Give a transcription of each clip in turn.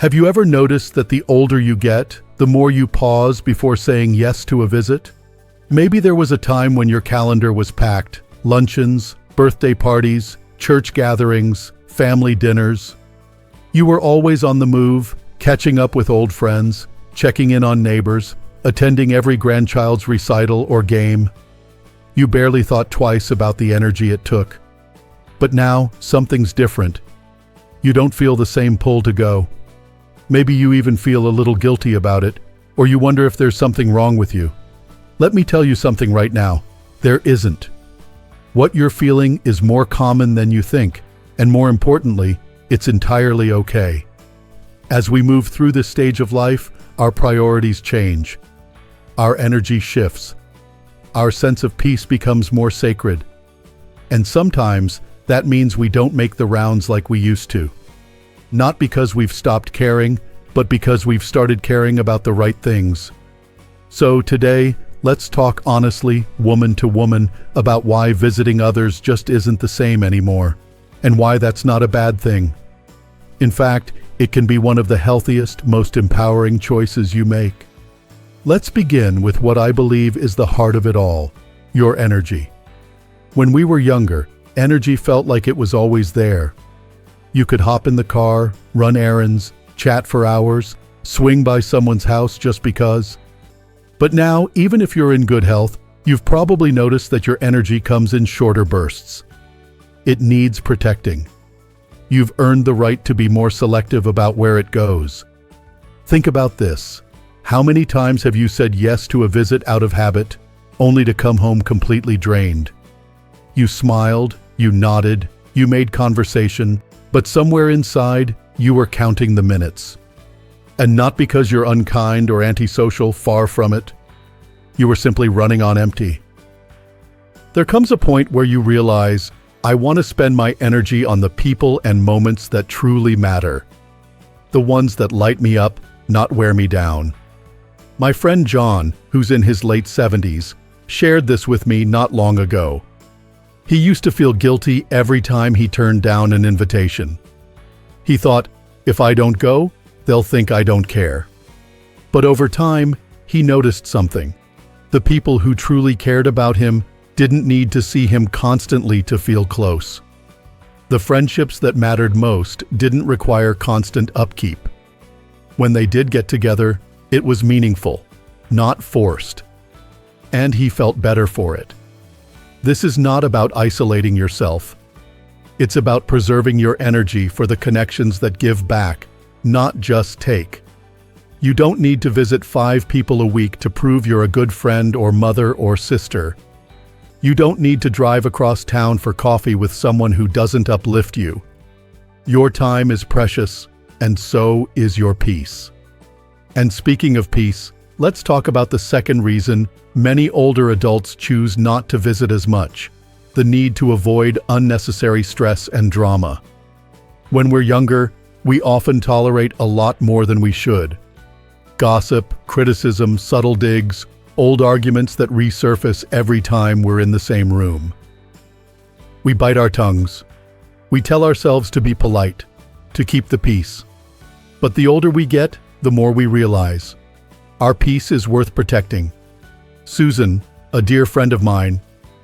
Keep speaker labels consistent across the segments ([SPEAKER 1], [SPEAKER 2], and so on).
[SPEAKER 1] Have you ever noticed that the older you get, the more you pause before saying yes to a visit? Maybe there was a time when your calendar was packed: luncheons, birthday parties, church gatherings, family dinners. You were always on the move, catching up with old friends, checking in on neighbors, attending every grandchild's recital or game. You barely thought twice about the energy it took. But now, something's different. You don't feel the same pull to go. Maybe you even feel a little guilty about it, or you wonder if there's something wrong with you. Let me tell you something right now. There isn't. What you're feeling is more common than you think, and more importantly, it's entirely okay. As we move through this stage of life, our priorities change. Our energy shifts. Our sense of peace becomes more sacred. And sometimes, that means we don't make the rounds like we used to. Not because we've stopped caring, but because we've started caring about the right things. So today, let's talk honestly, woman to woman, about why visiting others just isn't the same anymore, and why that's not a bad thing. In fact, it can be one of the healthiest, most empowering choices you make. Let's begin with what I believe is the heart of it all: your energy. When we were younger, energy felt like it was always there. You could hop in the car, run errands, chat for hours, swing by someone's house just because. But now, even if you're in good health, you've probably noticed that your energy comes in shorter bursts. It needs protecting. You've earned the right to be more selective about where it goes. Think about this. How many times have you said yes to a visit out of habit, only to come home completely drained? You smiled, you nodded, you made conversation, but somewhere inside, you were counting the minutes. And not because you're unkind or antisocial, far from it. You were simply running on empty. There comes a point where you realize, I want to spend my energy on the people and moments that truly matter. The ones that light me up, not wear me down. My friend John, who's in his late 70s, shared this with me not long ago. He used to feel guilty every time he turned down an invitation. He thought, if I don't go, they'll think I don't care. But over time, he noticed something. The people who truly cared about him didn't need to see him constantly to feel close. The friendships that mattered most didn't require constant upkeep. When they did get together, it was meaningful, not forced. And he felt better for it. This is not about isolating yourself. It's about preserving your energy for the connections that give back, not just take. You don't need to visit 5 people a week to prove you're a good friend or mother or sister. You don't need to drive across town for coffee with someone who doesn't uplift you. Your time is precious, and so is your peace. And speaking of peace, let's talk about the second reason many older adults choose not to visit as much: the need to avoid unnecessary stress and drama. When we're younger, we often tolerate a lot more than we should. Gossip, criticism, subtle digs, old arguments that resurface every time we're in the same room. We bite our tongues. We tell ourselves to be polite, to keep the peace. But the older we get, the more we realize our peace is worth protecting. Susan, a dear friend of mine,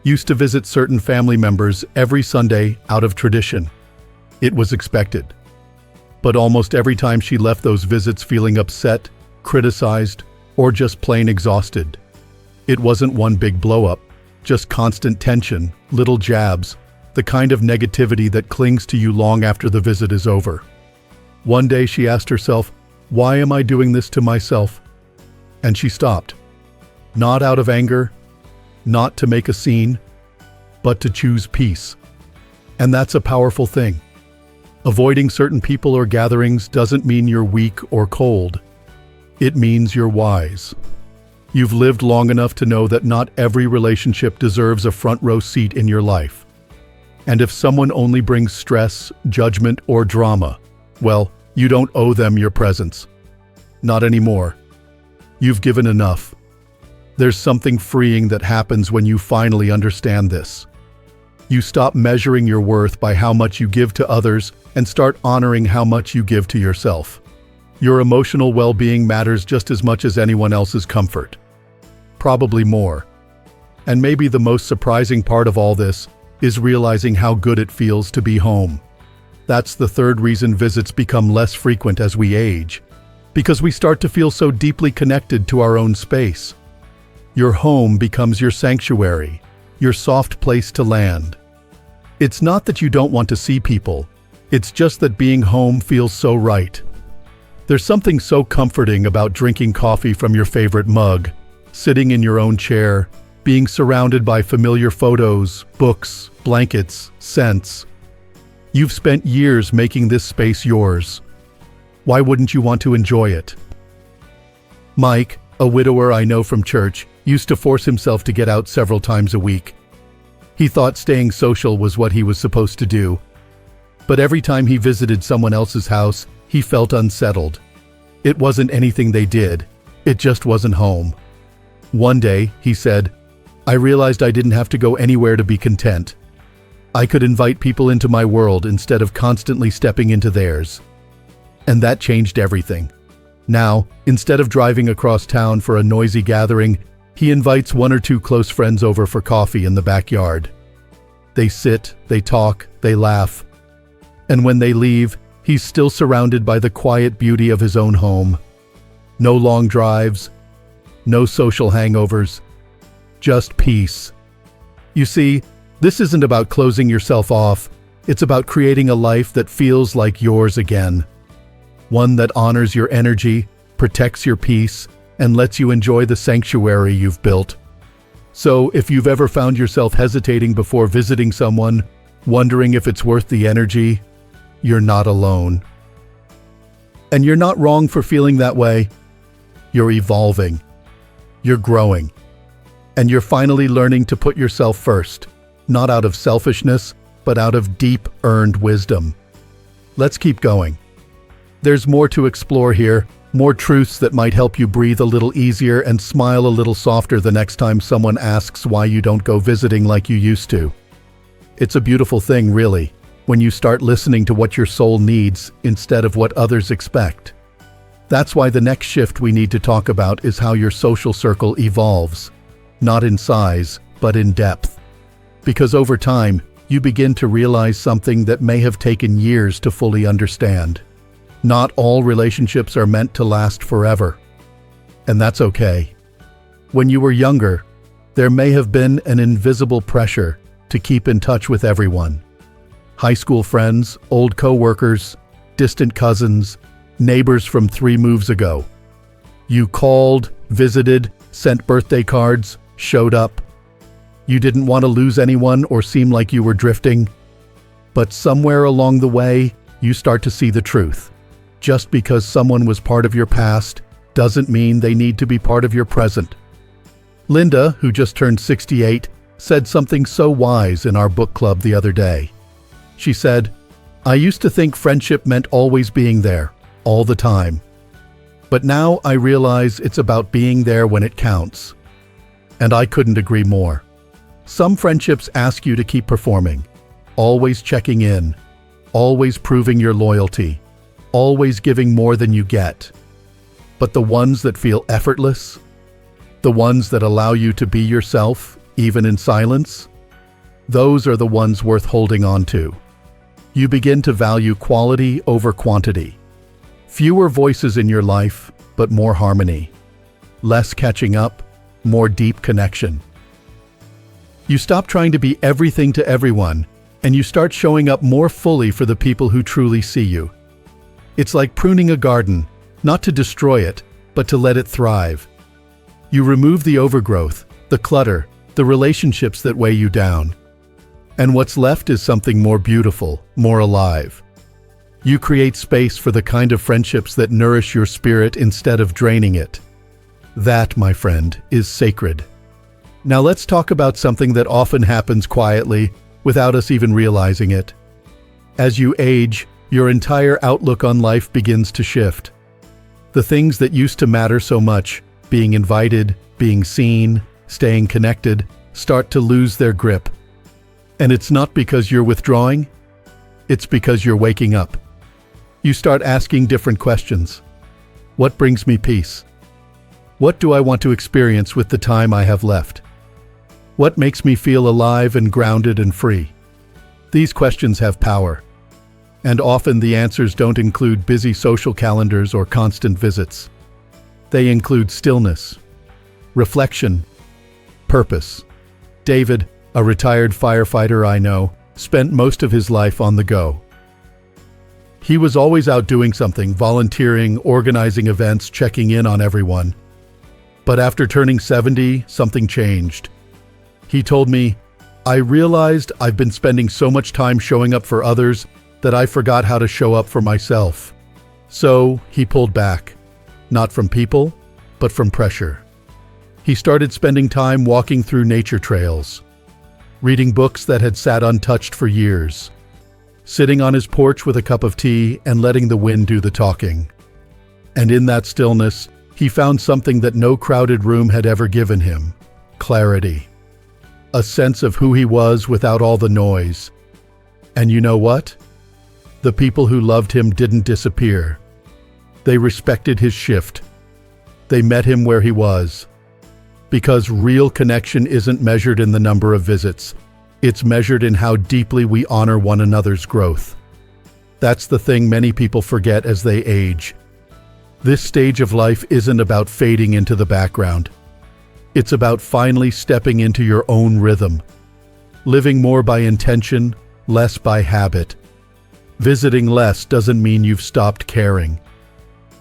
[SPEAKER 1] used to visit certain family members every Sunday out of tradition. It was expected. But almost every time she left those visits feeling upset, criticized, or just plain exhausted. It wasn't one big blow-up, just constant tension, little jabs, the kind of negativity that clings to you long after the visit is over. One day she asked herself, "Why am I doing this to myself?" And she stopped. Not out of anger, not to make a scene, but to choose peace. And that's a powerful thing. Avoiding certain people or gatherings doesn't mean you're weak or cold. It means you're wise. You've lived long enough to know that not every relationship deserves a front row seat in your life. And if someone only brings stress, judgment, or drama, well, you don't owe them your presence. Not anymore. You've given enough. There's something freeing that happens when you finally understand this. You stop measuring your worth by how much you give to others and start honoring how much you give to yourself. Your emotional well-being matters just as much as anyone else's comfort. Probably more. And maybe the most surprising part of all this is realizing how good it feels to be home. That's the third reason visits become less frequent as we age, because we start to feel so deeply connected to our own space. Your home becomes your sanctuary, your soft place to land. It's not that you don't want to see people, it's just that being home feels so right. There's something so comforting about drinking coffee from your favorite mug, sitting in your own chair, being surrounded by familiar photos, books, blankets, scents. You've spent years making this space yours. Why wouldn't you want to enjoy it? Mike, a widower I know from church, used to force himself to get out several times a week. He thought staying social was what he was supposed to do. But every time he visited someone else's house, he felt unsettled. It wasn't anything they did. It just wasn't home. One day, he said, I realized I didn't have to go anywhere to be content. I could invite people into my world instead of constantly stepping into theirs. And that changed everything. Now, instead of driving across town for a noisy gathering, he invites one or two close friends over for coffee in the backyard. They sit, they talk, they laugh. And when they leave, he's still surrounded by the quiet beauty of his own home. No long drives, no social hangovers, just peace. You see, this isn't about closing yourself off, it's about creating a life that feels like yours again. One that honors your energy, protects your peace, and lets you enjoy the sanctuary you've built. So, if you've ever found yourself hesitating before visiting someone, wondering if it's worth the energy, you're not alone. And you're not wrong for feeling that way. You're evolving. You're growing. And you're finally learning to put yourself first, not out of selfishness, but out of deep earned wisdom. Let's keep going. There's more to explore here, more truths that might help you breathe a little easier and smile a little softer the next time someone asks why you don't go visiting like you used to. It's a beautiful thing, really, when you start listening to what your soul needs instead of what others expect. That's why the next shift we need to talk about is how your social circle evolves, not in size, but in depth. Because over time, you begin to realize something that may have taken years to fully understand. Not all relationships are meant to last forever. And that's okay. When you were younger, there may have been an invisible pressure to keep in touch with everyone. High school friends, old co-workers, distant cousins, neighbors from 3 moves ago. You called, visited, sent birthday cards, showed up. You didn't want to lose anyone or seem like you were drifting. But somewhere along the way, you start to see the truth. Just because someone was part of your past doesn't mean they need to be part of your present. Linda, who just turned 68, said something so wise in our book club the other day. She said, I used to think friendship meant always being there, all the time. But now I realize it's about being there when it counts. And I couldn't agree more. Some friendships ask you to keep performing, always checking in, always proving your loyalty, always giving more than you get. But the ones that feel effortless, the ones that allow you to be yourself, even in silence, those are the ones worth holding on to. You begin to value quality over quantity. Fewer voices in your life, but more harmony. Less catching up, more deep connection. You stop trying to be everything to everyone, and you start showing up more fully for the people who truly see you. It's like pruning a garden, not to destroy it, but to let it thrive. You remove the overgrowth, the clutter, the relationships that weigh you down. And what's left is something more beautiful, more alive. You create space for the kind of friendships that nourish your spirit instead of draining it. That, my friend, is sacred. Now let's talk about something that often happens quietly, without us even realizing it. As you age, your entire outlook on life begins to shift. The things that used to matter so much, being invited, being seen, staying connected, start to lose their grip. And it's not because you're withdrawing, it's because you're waking up. You start asking different questions. What brings me peace? What do I want to experience with the time I have left? What makes me feel alive and grounded and free? These questions have power, and often the answers don't include busy social calendars or constant visits. They include stillness, reflection, purpose. David, a retired firefighter I know, spent most of his life on the go. He was always out doing something, volunteering, organizing events, checking in on everyone. But after turning 70, something changed. He told me, "I realized I've been spending so much time showing up for others that I forgot how to show up for myself." So he pulled back, not from people, but from pressure. He started spending time walking through nature trails, reading books that had sat untouched for years, sitting on his porch with a cup of tea and letting the wind do the talking. And in that stillness, he found something that no crowded room had ever given him: clarity. A sense of who he was without all the noise. And you know what? The people who loved him didn't disappear. They respected his shift. They met him where he was. Because real connection isn't measured in the number of visits. It's measured in how deeply we honor one another's growth. That's the thing many people forget as they age. This stage of life isn't about fading into the background. It's about finally stepping into your own rhythm, living more by intention, less by habit. Visiting less doesn't mean you've stopped caring.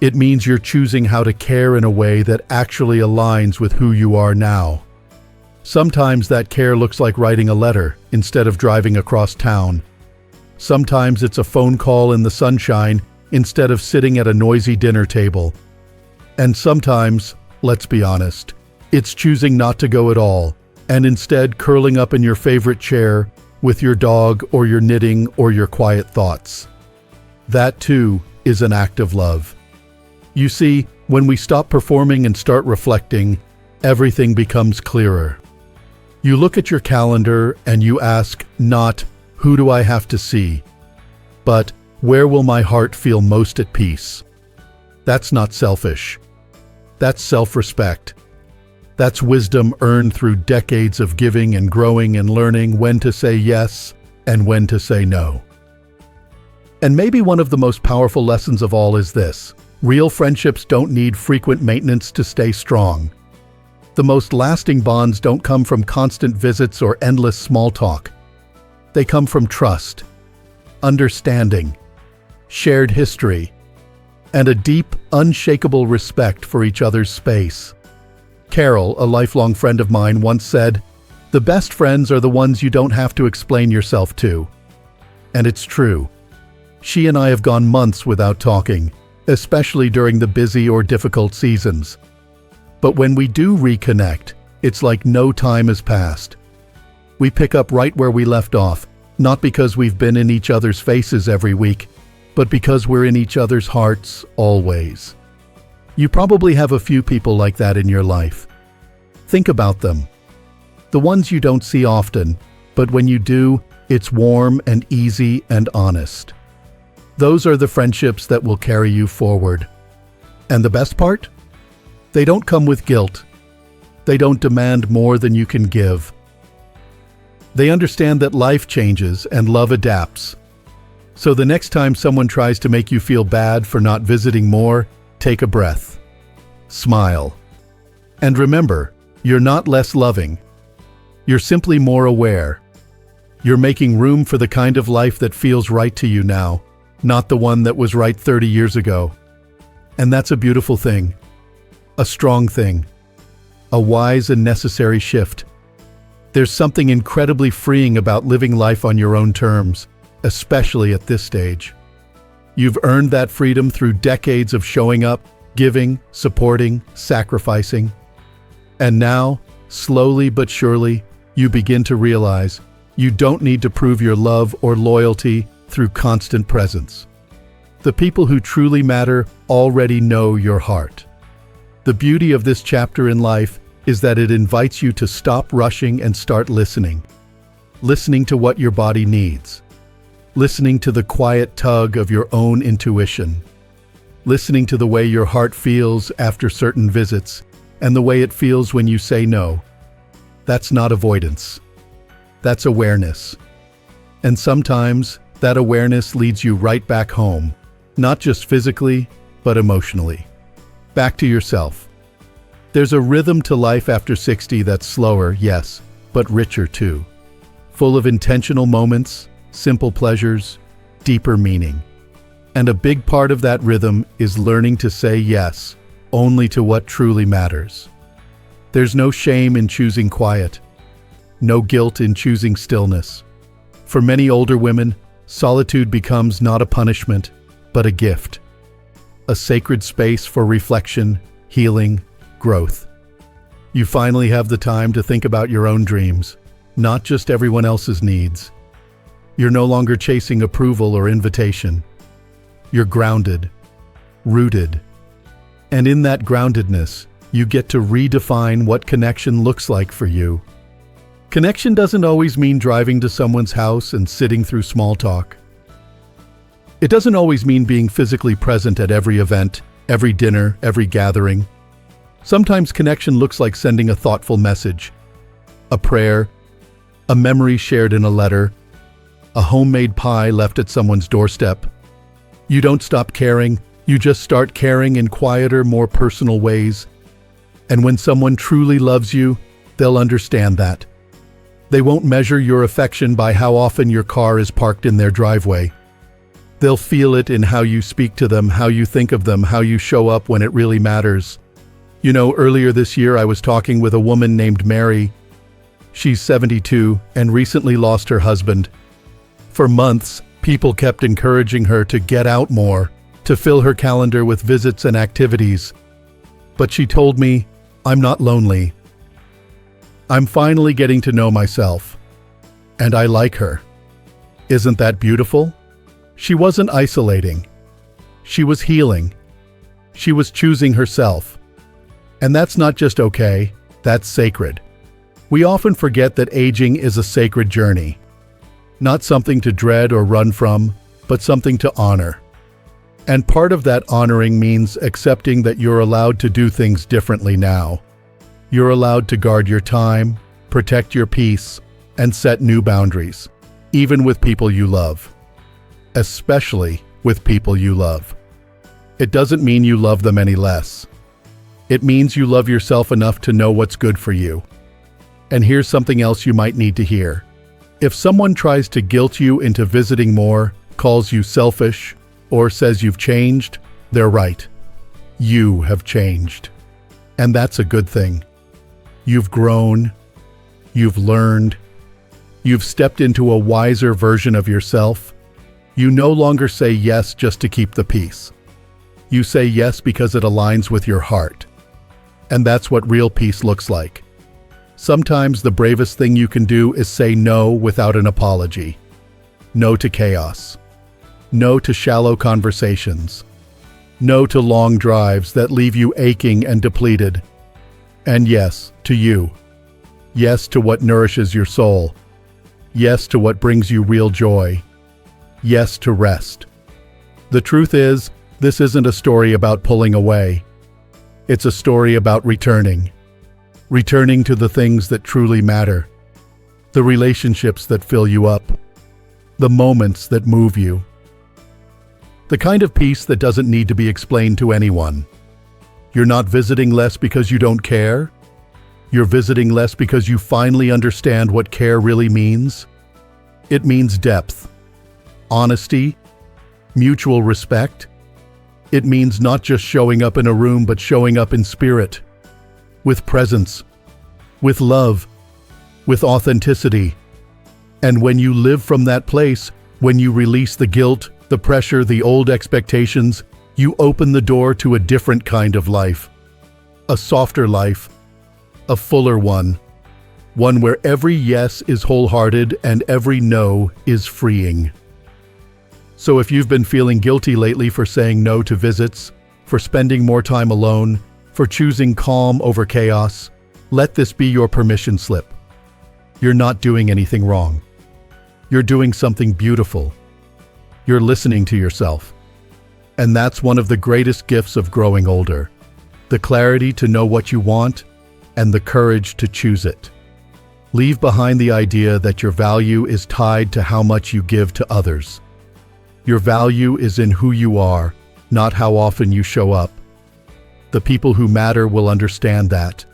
[SPEAKER 1] It means you're choosing how to care in a way that actually aligns with who you are now. Sometimes that care looks like writing a letter instead of driving across town. Sometimes it's a phone call in the sunshine instead of sitting at a noisy dinner table. And sometimes, let's be honest, it's choosing not to go at all, and instead curling up in your favorite chair with your dog or your knitting or your quiet thoughts. That too is an act of love. You see, when we stop performing and start reflecting, everything becomes clearer. You look at your calendar and you ask not, "Who do I have to see?" but "Where will my heart feel most at peace?" That's not selfish. That's self-respect. That's wisdom earned through decades of giving and growing and learning when to say yes and when to say no. And maybe one of the most powerful lessons of all is this: real friendships don't need frequent maintenance to stay strong. The most lasting bonds don't come from constant visits or endless small talk. They come from trust, understanding, shared history, and a deep, unshakable respect for each other's space. Carol, a lifelong friend of mine, once said, "The best friends are the ones you don't have to explain yourself to." And it's true. She and I have gone months without talking, especially during the busy or difficult seasons. But when we do reconnect, it's like no time has passed. We pick up right where we left off, not because we've been in each other's faces every week, but because we're in each other's hearts always. You probably have a few people like that in your life. Think about them. The ones you don't see often, but when you do, it's warm and easy and honest. Those are the friendships that will carry you forward. And the best part? They don't come with guilt. They don't demand more than you can give. They understand that life changes and love adapts. So the next time someone tries to make you feel bad for not visiting more, take a breath. Smile. And remember, you're not less loving. You're simply more aware. You're making room for the kind of life that feels right to you now, not the one that was right 30 years ago. And that's a beautiful thing. A strong thing. A wise and necessary shift. There's something incredibly freeing about living life on your own terms, especially at this stage. You've earned that freedom through decades of showing up, giving, supporting, sacrificing. And now, slowly but surely, you begin to realize you don't need to prove your love or loyalty through constant presence. The people who truly matter already know your heart. The beauty of this chapter in life is that it invites you to stop rushing and start listening. Listening to what your body needs. Listening to the quiet tug of your own intuition. listening to the way your heart feels after certain visits and the way it feels when you say no. That's not avoidance. That's awareness. And sometimes that awareness leads you right back home, not just physically, but emotionally. Back to yourself. There's a rhythm to life after 60 that's slower, yes, but richer too. Full of intentional moments, simple pleasures, deeper meaning. And a big part of that rhythm is learning to say yes only to what truly matters. There's no shame in choosing quiet, no guilt in choosing stillness. For many older women, solitude becomes not a punishment, but a gift. A sacred space for reflection, healing, growth. You finally have the time to think about your own dreams, not just everyone else's needs. You're no longer chasing approval or invitation. You're grounded, rooted. And in that groundedness, you get to redefine what connection looks like for you. Connection doesn't always mean driving to someone's house and sitting through small talk. It doesn't always mean being physically present at every event, every dinner, every gathering. Sometimes connection looks like sending a thoughtful message, a prayer, a memory shared in a letter, a homemade pie left at someone's doorstep. You don't stop caring, you just start caring in quieter, more personal ways. And when someone truly loves you, they'll understand that. They won't measure your affection by how often your car is parked in their driveway. They'll feel it in how you speak to them, how you think of them, how you show up when it really matters. You know, earlier this year I was talking with a woman named Mary. She's 72 and recently lost her husband. For months, people kept encouraging her to get out more, to fill her calendar with visits and activities. But she told me, "I'm not lonely. I'm finally getting to know myself. And I like her." Isn't that beautiful? She wasn't isolating. She was healing. She was choosing herself. And that's not just okay, that's sacred. We often forget that aging is a sacred journey. Not something to dread or run from, but something to honor. And part of that honoring means accepting that you're allowed to do things differently now. You're allowed to guard your time, protect your peace, and set new boundaries, even with people you love. Especially with people you love. It doesn't mean you love them any less. It means you love yourself enough to know what's good for you. And here's something else you might need to hear. If someone tries to guilt you into visiting more, calls you selfish, or says you've changed, they're right. You have changed. And that's a good thing. You've grown. You've learned. You've stepped into a wiser version of yourself. You no longer say yes just to keep the peace. You say yes because it aligns with your heart. And that's what real peace looks like. Sometimes the bravest thing you can do is say no without an apology. No to chaos. No to shallow conversations. No to long drives that leave you aching and depleted. And yes, to you. Yes to what nourishes your soul. Yes to what brings you real joy. Yes to rest. The truth is, this isn't a story about pulling away. It's a story about returning. Returning to the things that truly matter. The relationships that fill you up. The moments that move you. The kind of peace that doesn't need to be explained to anyone. You're not visiting less because you don't care. You're visiting less because you finally understand what care really means. It means depth, honesty, mutual respect. It means not just showing up in a room, but showing up in spirit, with presence, with love, with authenticity. And when you live from that place, when you release the guilt, the pressure, the old expectations, you open the door to a different kind of life. A softer life, a fuller one. One where every yes is wholehearted and every no is freeing. So if you've been feeling guilty lately for saying no to visits, for spending more time alone, for choosing calm over chaos, let this be your permission slip. You're not doing anything wrong. You're doing something beautiful. You're listening to yourself. And that's one of the greatest gifts of growing older. The clarity to know what you want and the courage to choose it. Leave behind the idea that your value is tied to how much you give to others. Your value is in who you are, not how often you show up. The people who matter will understand that.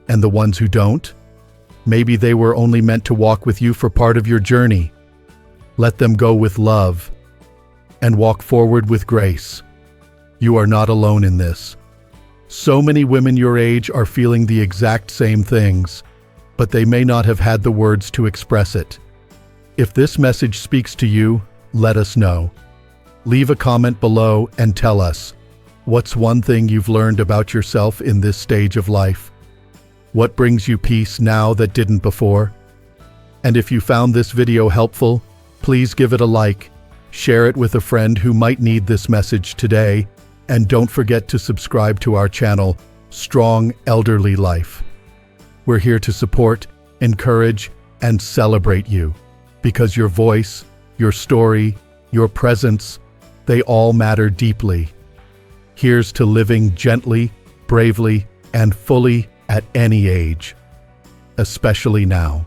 [SPEAKER 1] And the ones who don't? Maybe they were only meant to walk with you for part of your journey. Let them go with love and walk forward with grace. You are not alone in this. So many women your age are feeling the exact same things, but they may not have had the words to express it. If this message speaks to you, let us know. Leave a comment below and tell us, what's one thing you've learned about yourself in this stage of life? What brings you peace now that didn't before? And if you found this video helpful, please give it a like, share it with a friend who might need this message today, and don't forget to subscribe to our channel, Strong Elderly Life. We're here to support, encourage, and celebrate you, because your voice, your story, your presence, they all matter deeply. Here's to living gently, bravely, and fully at any age, especially now.